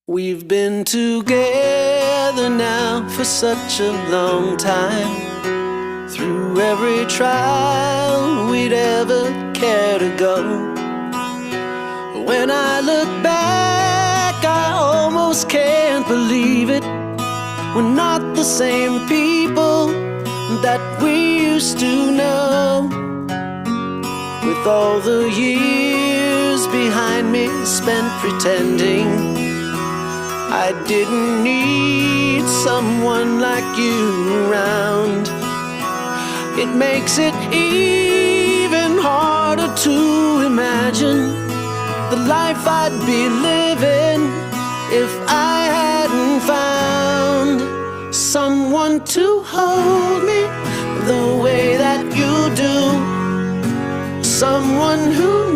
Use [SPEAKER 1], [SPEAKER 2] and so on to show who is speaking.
[SPEAKER 1] We've been together now for such a long time, through every trial we'd ever care to go. When I look back, I almost can't believe it. We're not the same people that we used to know. With all the years behind me spent pretending I didn't need someone like you around, it makes it even harder to imagine the life I'd be living if I hadn't found someone to hold me the way that you do, someone who